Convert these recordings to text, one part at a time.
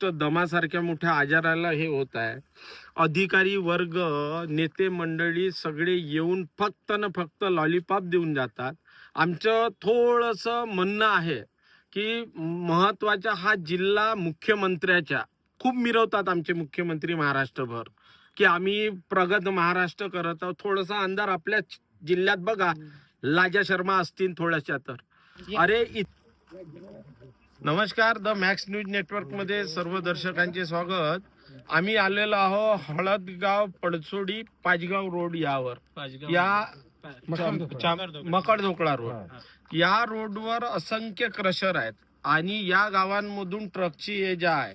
कुष्ठ दमासारख्या मोठ्या आजाराला हे होत आहे. अधिकारी वर्ग, नेते मंडळी सगळे येऊन फक्त न फक्त लॉलीपॉप देऊन जातात. आमचं थोडंसं म्हणणं आहे की महत्वाचा हा जिल्हा मुख्यमंत्र्याच्या खूप मिरवतात आमचे मुख्यमंत्री महाराष्ट्रभर की आम्ही प्रगत महाराष्ट्र करत आहोत. थोडासा अंधार आपल्या जिल्ह्यात बघा, लाजा शर्मा असतील थोड्याशा तर अरे नमस्कार, द मॅक्स न्यूज नेटवर्क मध्ये सर्व दर्शकांचे स्वागत. आम्ही आलेलो आहो हळदगाव पडसोडी पाचगाव रोड यावर या मकडधोकळा रोड या रोडवर असंख्य क्रशर आहेत आणि या गावांमधून ट्रकची ये जा आहे.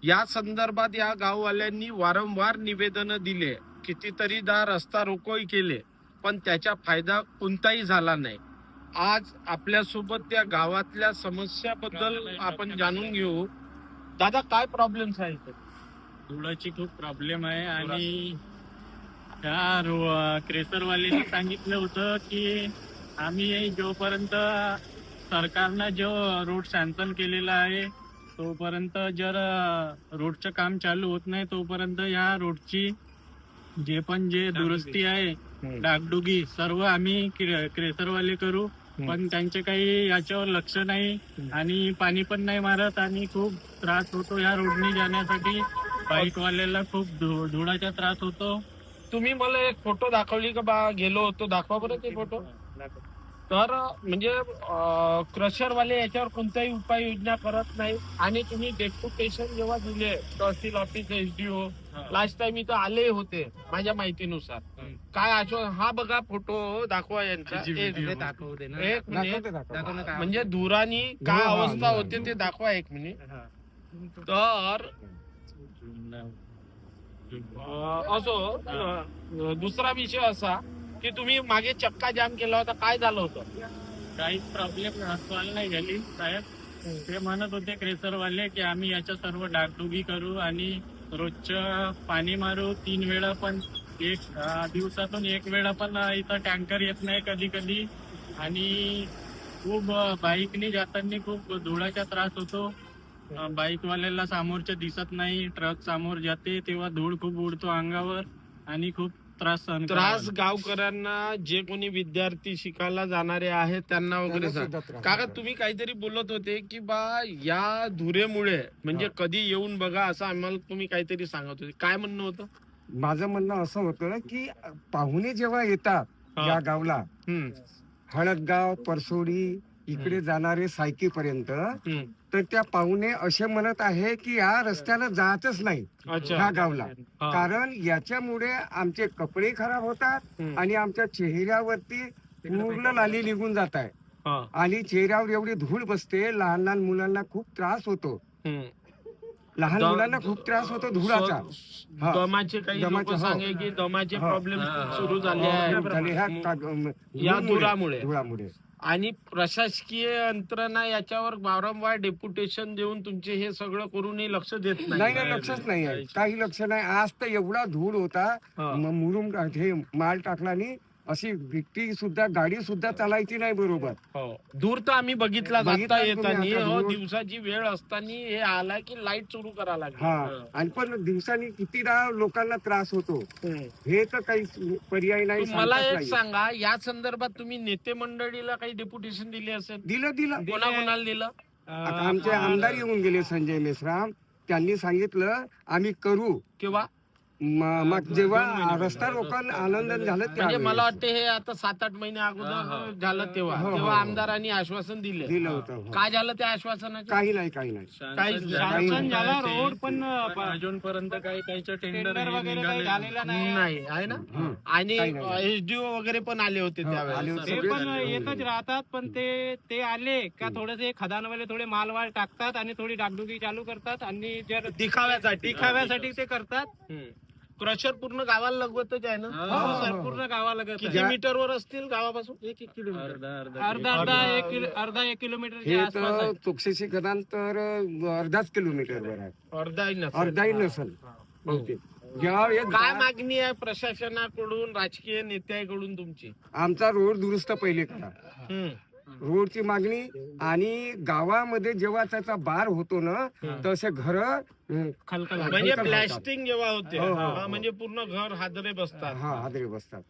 या संदर्भात या गाववाल्यांनी वारंवार निवेदन दिले, कितीतरीदा रस्ता रोकोही केले, पण त्याचा फायदा कोणताही झाला नाही. आज आपल्यासोबत त्या गावातल्या समस्याबद्दल आपण जाणून घेऊ. दादा, काय प्रॉब्लेम्स आहेत? धुळाची खूप प्रॉब्लेम आहे आणि त्या क्रेसरवाल्यांनी सांगितलं होतं की आम्ही जोपर्यंत सरकारनं जो रोड सँक्शन केलेला आहे तोपर्यंत जर रोडचं काम चालू होत नाही तोपर्यंत या रोडची जे दुरुस्ती आहे डागडुगी सर्व आम्ही क्रेसरवाले करू. पण त्यांचे काही याच्यावर लक्ष नाही आणि पाणी पण नाही मारत आणि खूप त्रास होतो या रोडनी जाण्यासाठी. बाईकवाल्याला खूप धुळाचा त्रास होतो. तुम्ही मला एक फोटो दाखवली का बा, गेलो होतो, दाखवा बरं ते फोटो. तर म्हणजे क्रशरवाले याच्यावर कोणत्याही उपाययोजना करत नाही आणि तुम्ही डेप्युटेशन जेव्हा दिले तहसील ऑफिस, SDO, लास्ट टाइम इथं आले होते माझ्या माहितीनुसार. काय हा बघा फोटो दाखवा यांचा, एक मिनिट. म्हणजे धुरानी काय अवस्था होते ते दाखवा, एक मिनिट. तर असो, दुसरा विषय असा की तुम्ही मागे चक्का जाम केला होता, काय झालं होतं? काहीच प्रॉब्लेम सॉल्व्ह नाही झाली साहेब. ते म्हणत होते क्रेसरवाले की आम्ही याच्या सर्व डागडुगी करू आणि रोजचं पाणी मारू 3 वेळा, पण दिवसातून 1 वेळा पण इथं टँकर येत नाही कधी कधी. आणि खूप बाईकनी जाताना खूप धुळाचा त्रास होतो. बाईकवाल्याला समोरच्या दिसत नाही, ट्रक समोर जाते तेव्हा धूळ खूप उडतो अंगावर आणि खूप त्रास गावकऱ्यांना, जे कोणी विद्यार्थी शिकायला जाणारे आहेत त्यांना वगैरे. काका, तुम्ही काहीतरी बोलत होते की बा या धुरेमुळे म्हणजे कधी येऊन बघा असं आम्हाला तुम्ही काहीतरी सांगत होते. काय म्हणणं होतं? माझं म्हणणं असं होतं की पाहुणे जेव्हा येतात या गावला, हळदगाव, परसोडी इकडे जाणारे सायकीपर्यंत, तर त्या पाहुणे असे म्हणत आहे की या रस्त्याला जातच नाही ह्या गावला. कारण याच्यामुळे आमचे कपडे खराब होतात आणि आमच्या चेहऱ्यावरती पूर्ण लाली निघून जात आहे आणि चेहऱ्यावर एवढी धूळ बसते. लहान लहान मुलांना खूप त्रास होतो. लहान मुलांना खूप त्रास होतो धुळाचा. दमाचे काही लोक सांगे की दमाचे प्रॉब्लेम सुरू झाले या धुरामुळे. आणि प्रशासकीय यंत्रणा याच्यावर वारंवार डेप्युटेशन देऊन तुमचे हे सगळं करूनही लक्ष देत नाही. नाही, लक्षच नाही आहे, काही लक्ष नाही. आज तर एवढा धूळ होता, मुरुम हे माल टाकला आणि अशी भीती सुद्धा, गाडी सुद्धा चालायची नाही बरोबर. दूर तर आम्ही बघितला जाता येताना, दिवसाची वेळ असताना हे आला की लाईट सुरू करा लागली. आणि पण दिवसांनी कितीदा लोकांना त्रास होतो, हे तर काही पर्याय नाही. मला एक सांगा, या संदर्भात तुम्ही नेते मंडळीला काही डेप्युटेशन दिले असेल? दिलं. कोणाला दिलं? आमचे आमदार येऊन गेले, संजय मेश्राम. त्यांनी सांगितलं आम्ही करू. किंवा मग जेव्हा रस्ता रोकन आनंद झालं, म्हणजे मला वाटतं हे आता 7-8 महिने अगोदर झालं तेव्हा आमदारांनी आश्वासन दिलं होतं. काय झालं त्या आश्वासनाचं? काही नाही. शासन झाला रोड, पण अजूनपर्यंत काही टेंडर वगैरे काही झालेला नाही आहे ना. आणि SDO वगैरे पण आले होते त्यावेळेस. ते पण येतच राहतात, पण ते आले का थोडेसे खदानवाले थोडे मालवाल टाकतात आणि थोडी डागडुगी चालू करतात आणि जर दिखाव्यासाठी ते करतात. क्रशर पूर्ण गावाला लगतच आहे ना? पूर्ण गावाला किती मीटरवर असतील गावापासून? 1 किलोमीटर, अर्धा 1 किलोमीटरच्या हे आसपास तर चौकशी कराल तर अर्धाच किलोमीटरवर आहे. अर्धाही नसेल. काय मागणी आहे प्रशासनाकडून, राजकीय नेत्याकडून तुमची? आमचा रोड दुरुस्त पहिले करा. रोडची मागणी. आणि गावामध्ये जेव्हा त्याचा बार होतो ना तसे घर खलखल म्हणजे ब्लास्टिंग जेव्हा होते हो, हो, हा, हो. म्हणजे पूर्ण घर हादरे बसतात. हादरे बसतात.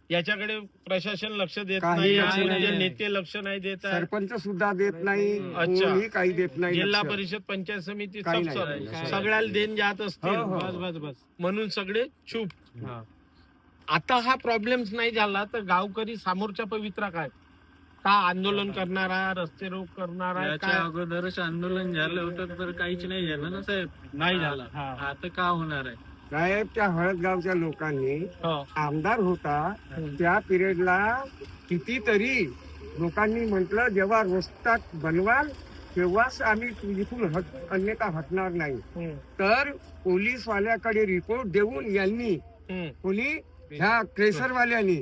याच्याकडे प्रशासन लक्ष देत काही नाही लक्ष आणि नाही. नेते लक्ष नाही देत आहे. सरपंच सुद्धा देत नाही, अच्छा. कोणी काही देत नाही जिल्हा लक्ष. परिषद पंचायत समिती काही सब नाही, सब काही सगळ्याला देण जात असतील. हो, हो. बस बस बस म्हणून सगळे चूप. आता हा प्रॉब्लेम नाही झाला तर गावकरी समोरच्या पवित्रा काय का आंदोलन करणारा, रस्ते रोक करणारा याच्या काय? अगोदरच आंदोलन झालं होतं तर काहीच नाही झालं ना साहेब. नाही झालं. आता का होणार आहे? साहेब त्या हळदगावच्या लोकांनी हो. आमदार होता त्या पिरियडला कितीतरी लोकांनी म्हटलं जेव्हा रस्ता बनवाल तेव्हाच आम्ही इथून अन्यथा हटणार नाही. तर पोलीसवाल्याकडे रिपोर्ट देऊन यांनी कोणी ह्या क्रेसरवाल्यांनी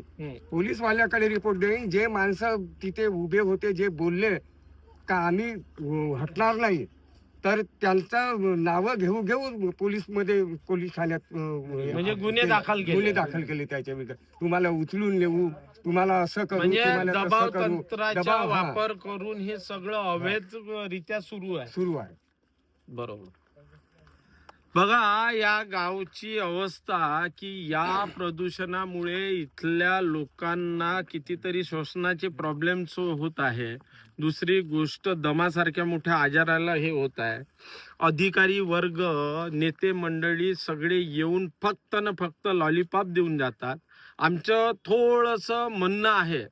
पोलीसवाल्याकडे रिपोर्ट देऊन जे माणसं तिथे उभे होते जे बोलले का आम्ही हटणार नाही तर त्यांचं नावं घेऊ पोलीस ठाण्यात म्हणजे गुन्हे दाखल केले. गुन्हे दाखल केले त्याच्या विरुद्ध. तुम्हाला उचलून नेऊ, तुम्हाला असं करू, म्हणजे तुम्हाला तसं दबाव करू. तंत्राचा दबाव, हा. वापर करून हे सगळं अवैध रित्या सुरू आहे. बरोबर. बघा या गावची अवस्था की या प्रदूषणामुळे इथल्या लोकांना कितीतरी श्वसनाचे प्रॉब्लेम्स होत आहे. दुसरी गोष्ट दमासारख्या मोठ्या आजाराला हे होत आहे. अधिकारी वर्ग, नेते मंडळी सगळे येऊन फक्त न फक्त लॉलीपॉप देऊन जातात. आमचं थोडंसं म्हणणं आहे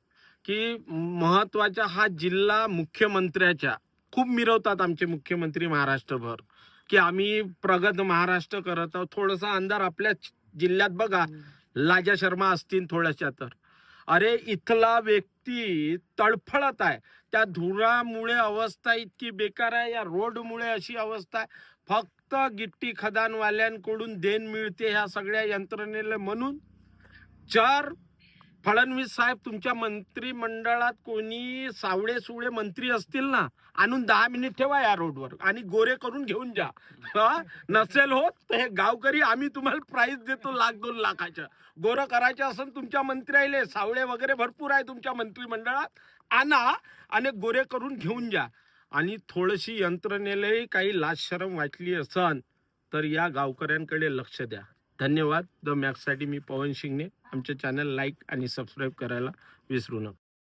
की महत्वाचा हा जिल्हा मुख्यमंत्र्याच्या खूप मिरवतात आमचे मुख्यमंत्री महाराष्ट्रभर की आम्ही प्रगत महाराष्ट्र करत आहोत. थोडासा अंधार आपल्या जिल्ह्यात बघा, लाजा शर्मा असतील थोड्याशा तर. अरे इथला व्यक्ती तळफळत आहे. त्या धुरामुळे अवस्था इतकी बेकार आहे, या रोडमुळे अशी अवस्था आहे. फक्त गिट्टी खदानवाल्यांकडून देण मिळते ह्या सगळ्या यंत्रणेला. म्हणून जर फडणवीस साहेब तुमच्या मंत्रिमंडळात कोणी सावळे सुवळे मंत्री असतील ना, आणून 10 मिनिट ठेवा या रोडवर आणि गोरे करून घेऊन जा. नसेल होत तर हे गावकरी आम्ही तुम्हाला प्राइस देतो 1,00,000-2 लाखाच्या. गोरं करायचं असेल तुमच्या मंत्र्याले, सावळे वगैरे भरपूर आहे तुमच्या मंत्रिमंडळात, आणा आणि गोरे करून घेऊन जा. आणि थोडीशी यंत्रणेलाही काही लाज शरम वाटली असन तर या गावकऱ्यांकडे लक्ष द्या. धन्यवाद. द मॅक्ससाठी मी पवन शिंगणे. आमचे चॅनल लाईक आणि सबस्क्राईब करायला विसरू नका.